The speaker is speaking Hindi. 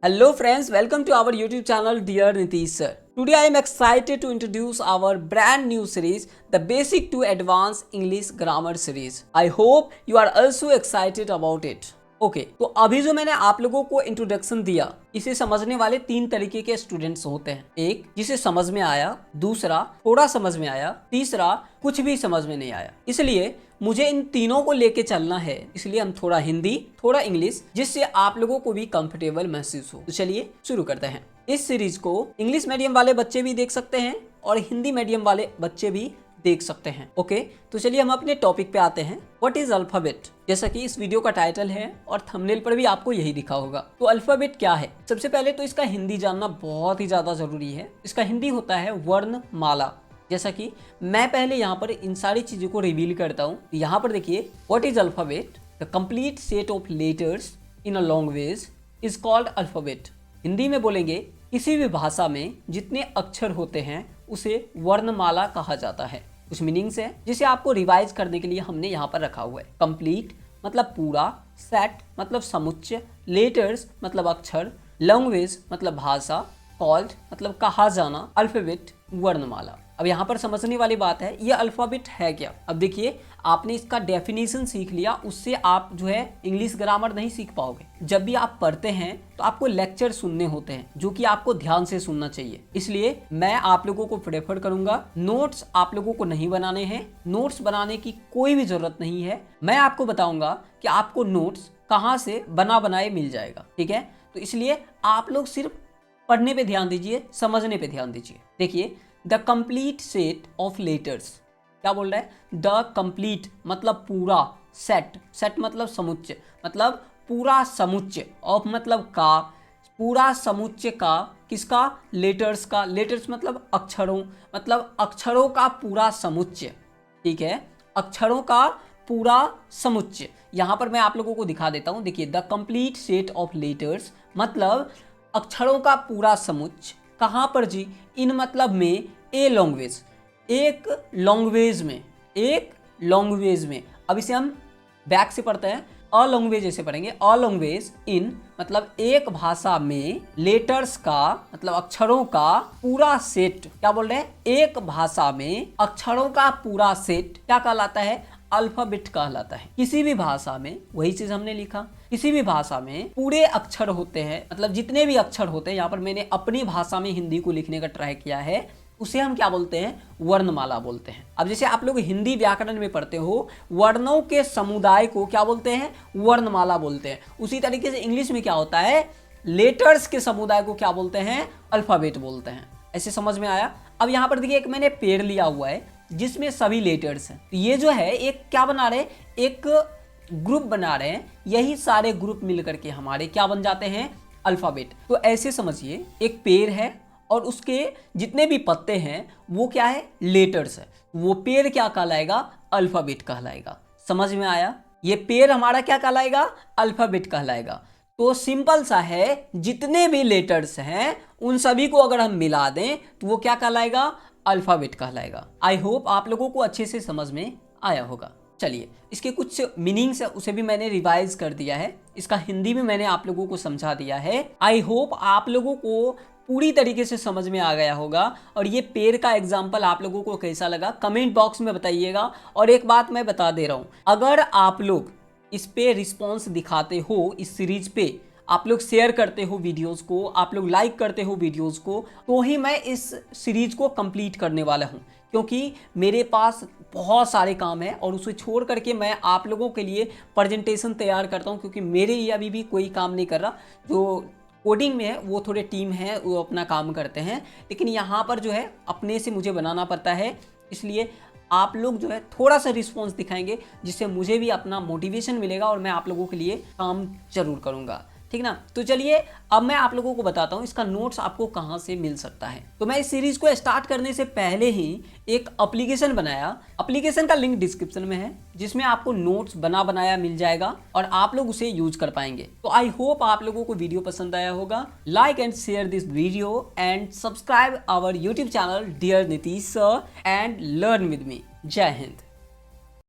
Hello friends, welcome to our YouTube channel Dear Nitish Sir. Today I am excited to introduce our brand new series, the Basic to Advanced English Grammar series. I hope you are also excited about it. Okay तो अभी जो मैंने आप लोगों को इंट्रोडक्शन दिया, इसे समझने वाले तीन तरीके के स्टूडेंट्स होते हैं। एक जिसे समझ में आया, दूसरा थोड़ा समझ में आया, तीसरा कुछ भी समझ में नहीं आया। इसलिए मुझे इन तीनों को लेके चलना है, इसलिए हम थोड़ा हिंदी थोड़ा इंग्लिश, जिससे आप लोगों को भी कंफर्टेबल महसूस हो। तो चलिए शुरू करते हैं। इस सीरीज को इंग्लिश मीडियम वाले बच्चे भी देख सकते हैं और हिंदी मीडियम वाले बच्चे भी देख सकते हैं। ओके तो चलिए हम अपने टॉपिक पे आते हैं। व्हाट इज अल्फाबेट, जैसा कि इस वीडियो का टाइटल है और थंबनेल पर भी आपको यही दिखा होगा। तो अल्फाबेट क्या है? सबसे पहले तो इसका हिंदी जानना बहुत ही ज्यादा जरूरी है। इसका हिंदी होता है वर्णमाला। जैसा कि मैं पहले यहाँ पर इन सारी चीजों को रिवील करता हूँ। यहाँ पर देखिए, what is alphabet, the complete set of letters in a language is called alphabet. Hindi में बोलेंगे किसी भी भाषा में जितने अक्षर होते हैं उसे वर्णमाला कहा जाता है। कुछ मीनिंग्स है जिसे आपको रिवाइज करने के लिए हमने यहाँ पर रखा हुआ है। कंप्लीट मतलब पूरा, सेट मतलब समुच्चय, लेटर्स मतलब अक्षर, लैंग्वेज मतलब भाषा, कॉल्ड मतलब कहा जाना, अल्फाबेट वर्णमाला। अब यहाँ पर समझने वाली बात है, ये अल्फाबेट है क्या? अब देखिए, आपने इसका डेफिनेशन सीख लिया, उससे आप जो है इंग्लिश ग्रामर नहीं सीख पाओगे। जब भी आप पढ़ते हैं तो आपको लेक्चर सुनने होते हैं, जो कि आपको ध्यान से सुनना चाहिए। इसलिए मैं आप लोगों को प्रेफर करूंगा, नोट्स आप लोगों को नहीं बनाने हैं। नोट्स बनाने की कोई भी जरूरत नहीं है। मैं आपको बताऊंगा कि आपको नोट्स कहाँ से बना बनाए मिल जाएगा। ठीक है, तो इसलिए आप लोग सिर्फ पढ़ने पे ध्यान दीजिए, समझने पे ध्यान दीजिए। देखिए, the complete set of letters, क्या बोल रहा है? द कंप्लीट मतलब पूरा, सेट, सेट मतलब समुच्चय, मतलब पूरा समुच्चय, ऑफ मतलब का, पूरा समुच्चय का, किसका? लेटर्स का। लेटर्स मतलब अक्षरों, मतलब अक्षरों का पूरा समुच्चय। ठीक है, अक्षरों का पूरा समुच्चय। यहाँ पर मैं आप लोगों को दिखा देता हूँ। देखिए, the complete set of letters मतलब अक्षरों का पूरा समुच्चय। कहाँ पर जी? इन मतलब में, ए लैंग्वेज, एक लैंग्वेज में, एक लैंग्वेज में। अब इसे हम बैक से पढ़ते हैं, अ लैंग्वेज ऐसे पढ़ेंगे, अ लैंग्वेज इन मतलब एक भाषा में, लेटर्स का मतलब अक्षरों का पूरा सेट। क्या बोल रहे हैं? एक भाषा में अक्षरों का पूरा सेट क्या कहलाता है? अल्फाबेट कहलाता है। किसी भी भाषा में, वही चीज हमने लिखा, किसी भी भाषा में पूरे अक्षर होते हैं, मतलब जितने भी अक्षर होते हैं, यहाँ पर मैंने अपनी भाषा में हिंदी को लिखने का ट्राई किया है, उसे हम क्या बोलते हैं? वर्णमाला बोलते हैं। अब जैसे आप लोग हिंदी व्याकरण में पढ़ते हो, वर्णों के समुदाय को क्या बोलते हैं? वर्णमाला बोलते हैं। उसी तरीके से इंग्लिश में क्या होता है? लेटर्स के समुदाय को क्या बोलते हैं? अल्फाबेट बोलते हैं। ऐसे समझ में आया? अब यहाँ पर देखिए, एक मैंने पेड़ लिया हुआ है जिसमें सभी लेटर्स हैं। तो ये जो है एक क्या बना रहे हैं? एक ग्रुप बना रहे हैं। यही सारे ग्रुप मिलकर के हमारे क्या बन जाते हैं? अल्फाबेट। तो ऐसे समझिए, एक पेड़ है और उसके जितने भी पत्ते हैं वो क्या है? लेटर्स है। वो पेड़ क्या कहलाएगा? अल्फाबेट कहलाएगा। समझ में आया? ये पेड़ हमारा क्या कहलाएगा? अल्फाबेट कहलाएगा। तो सिंपल सा है, जितने भी लेटर्स हैं उन सभी को अगर हम मिला दें तो वो क्या कहलाएगा? अल्फाबेट कहलाएगा। आई होप आप लोगों को अच्छे से समझ में आया होगा। चलिए, इसके कुछ मीनिंग्स है उसे भी मैंने रिवाइज कर दिया है, इसका हिंदी में मैंने आप लोगों को समझा दिया है। आई होप आप लोगों को पूरी तरीके से समझ में आ गया होगा। और ये पेड़ का एग्जाम्पल आप लोगों को कैसा लगा कमेंट बॉक्स में बताइएगा। और एक बात मैं बता दे रहा हूँ, अगर आप लोग इस पे रिस्पॉन्स दिखाते हो, इस सीरीज पे आप लोग शेयर करते हो वीडियोस को, आप लोग लाइक करते हो वीडियोस को, तो ही मैं इस सीरीज को कंप्लीट करने वाला हूँ। क्योंकि मेरे पास बहुत सारे काम हैं और उसे छोड़ करके मैं आप लोगों के लिए प्रेजेंटेशन तैयार करता हूँ, क्योंकि मेरे लिए अभी भी कोई काम नहीं कर रहा। जो कोडिंग में है वो थोड़े टीम है, वो अपना काम करते हैं, लेकिन यहाँ पर जो है अपने से मुझे बनाना पड़ता है। इसलिए आप लोग जो है थोड़ा सा रिस्पॉन्स दिखाएंगे, जिससे मुझे भी अपना मोटिवेशन मिलेगा और मैं आप लोगों के लिए काम जरूर करूँगा। ठीक ना? तो चलिए, अब मैं आप लोगों को बताता हूँ इसका नोट्स आपको कहाँ से मिल सकता है। तो मैं इस सीरीज को स्टार्ट करने से पहले ही एक एप्लीकेशन बनाया। एप्लीकेशन का लिंक डिस्क्रिप्शन में है, जिसमें आपको नोट्स बना बनाया मिल जाएगा और आप लोग उसे यूज कर पाएंगे। तो आई होप आप लोगों को वीडियो पसंद आया होगा। Like and share this video and subscribe our YouTube channel dear Nitish sir and learn with me. जय हिंद।